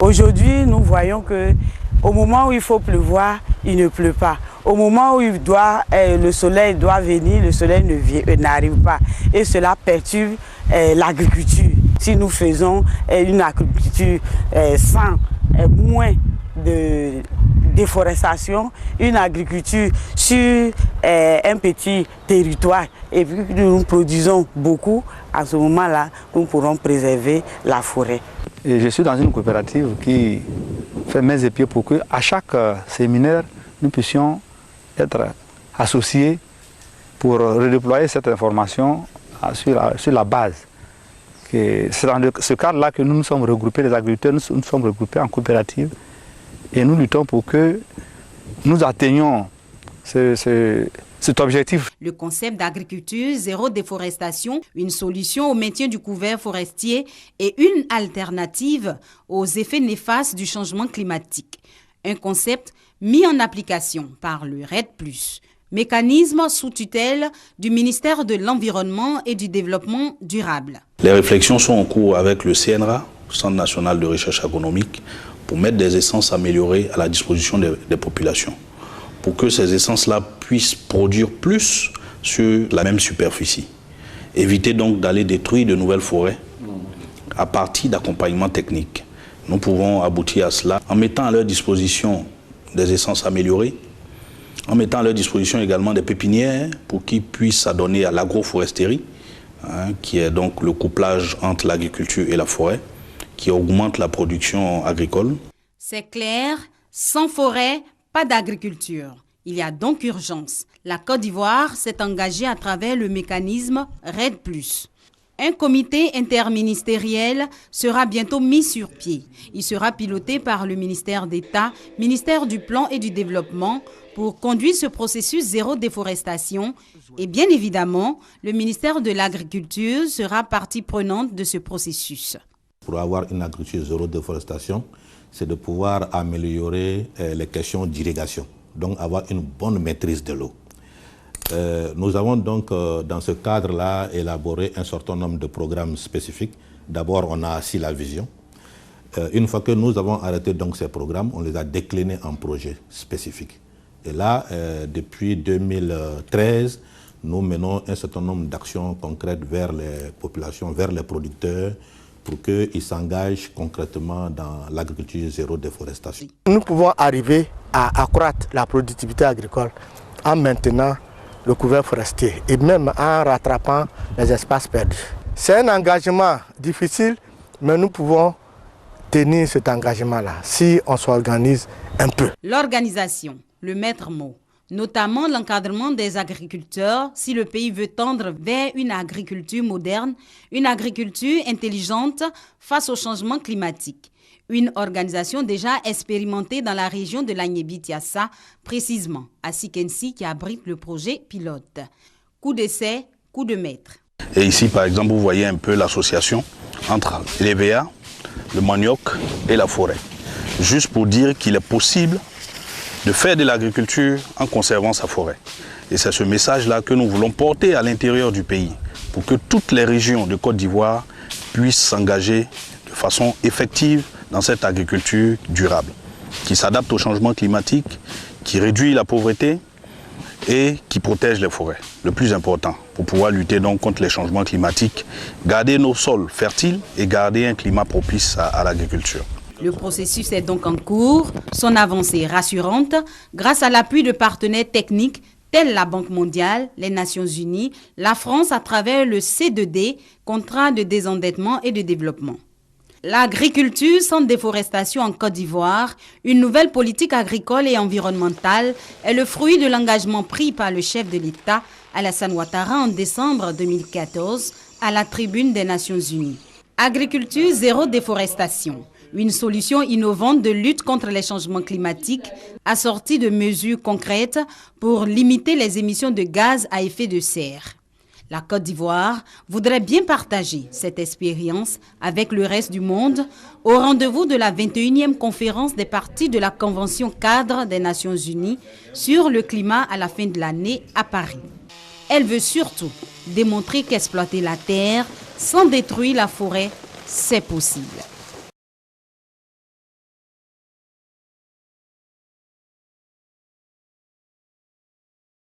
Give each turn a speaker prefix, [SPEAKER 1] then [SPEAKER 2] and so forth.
[SPEAKER 1] Aujourd'hui, nous voyons que au moment où il faut pleuvoir, il ne pleut pas. Au moment où le soleil doit venir, le soleil n'arrive pas. Et cela perturbe l'agriculture. Si nous faisons une agriculture sans moins de déforestation, une agriculture sur un petit territoire, et vu que nous produisons beaucoup, à ce moment-là, nous pourrons préserver la forêt.
[SPEAKER 2] Et je suis dans une coopérative qui fait mains et pieds pour que à chaque séminaire, nous puissions être associés pour redéployer cette information sur la base. C'est dans ce cadre-là que nous nous sommes regroupés, les agriculteurs, nous sommes regroupés en coopérative et nous luttons pour que nous atteignions cet objectif.
[SPEAKER 3] Le concept d'agriculture zéro déforestation, une solution au maintien du couvert forestier et une alternative aux effets néfastes du changement climatique. Un concept mis en application par le REDD+, mécanisme sous tutelle du ministère de l'Environnement et du Développement durable.
[SPEAKER 4] Les réflexions sont en cours avec le CNRA, Centre national de recherche agronomique, pour mettre des essences améliorées à la disposition des populations, pour que ces essences-là puissent produire plus sur la même superficie. Éviter donc d'aller détruire de nouvelles forêts à partir d'accompagnement technique. Nous pouvons aboutir à cela en mettant à leur disposition des essences améliorées, en mettant à leur disposition également des pépinières pour qu'ils puissent s'adonner à l'agroforesterie, qui est donc le couplage entre l'agriculture et la forêt, qui augmente la production agricole. C'est
[SPEAKER 3] clair, sans forêt, pas d'agriculture. Il y a donc urgence. La Côte d'Ivoire s'est engagée à travers le mécanisme REDD+. Un comité interministériel sera bientôt mis sur pied. Il sera piloté par le ministère d'État, ministère du Plan et du Développement, pour conduire ce processus zéro déforestation. Et bien évidemment, le ministère de l'Agriculture sera partie prenante de ce processus.
[SPEAKER 5] Pour avoir une agriculture zéro déforestation, c'est de pouvoir améliorer les questions d'irrigation, donc avoir une bonne maîtrise de l'eau. Nous avons donc dans ce cadre-là élaboré un certain nombre de programmes spécifiques. D'abord, on a assis la vision. Une fois que nous avons arrêté donc ces programmes, on les a déclinés en projets spécifiques. Et là, depuis 2013, nous menons un certain nombre d'actions concrètes vers les populations, vers les producteurs, pour qu'ils s'engagent concrètement dans l'agriculture zéro déforestation.
[SPEAKER 6] Nous pouvons arriver à accroître la productivité agricole en maintenant le couvert forestier et même en rattrapant les espaces perdus. C'est un engagement difficile, mais nous pouvons tenir cet engagement-là si on s'organise un peu.
[SPEAKER 3] L'organisation, le maître mot, notamment l'encadrement des agriculteurs si le pays veut tendre vers une agriculture moderne, une agriculture intelligente face au changement climatique. Une organisation déjà expérimentée dans la région de l'Agnébi-Tiassa, précisément à Sikensi qui abrite le projet pilote. Coup d'essai, coup de maître.
[SPEAKER 4] Et ici, par exemple, vous voyez un peu l'association entre l'EVA, le manioc et la forêt. Juste pour dire qu'il est possible de faire de l'agriculture en conservant sa forêt. Et c'est ce message-là que nous voulons porter à l'intérieur du pays pour que toutes les régions de Côte d'Ivoire puissent s'engager de façon effective dans cette agriculture durable, qui s'adapte au changement climatique, qui réduit la pauvreté et qui protège les forêts. Le plus important, pour pouvoir lutter donc contre les changements climatiques, garder nos sols fertiles et garder un climat propice à l'agriculture.
[SPEAKER 3] Le processus est donc en cours, son avancée est rassurante grâce à l'appui de partenaires techniques tels la Banque mondiale, les Nations unies, la France à travers le C2D, contrat de désendettement et de développement. L'agriculture sans déforestation en Côte d'Ivoire, une nouvelle politique agricole et environnementale, est le fruit de l'engagement pris par le chef de l'État, Alassane Ouattara, en décembre 2014, à la tribune des Nations unies. Agriculture zéro déforestation, une solution innovante de lutte contre les changements climatiques, assortie de mesures concrètes pour limiter les émissions de gaz à effet de serre. La Côte d'Ivoire voudrait bien partager cette expérience avec le reste du monde au rendez-vous de la 21e conférence des parties de la Convention cadre des Nations unies sur le climat à la fin de l'année à Paris. Elle veut surtout démontrer qu'exploiter la terre sans détruire la forêt, c'est possible.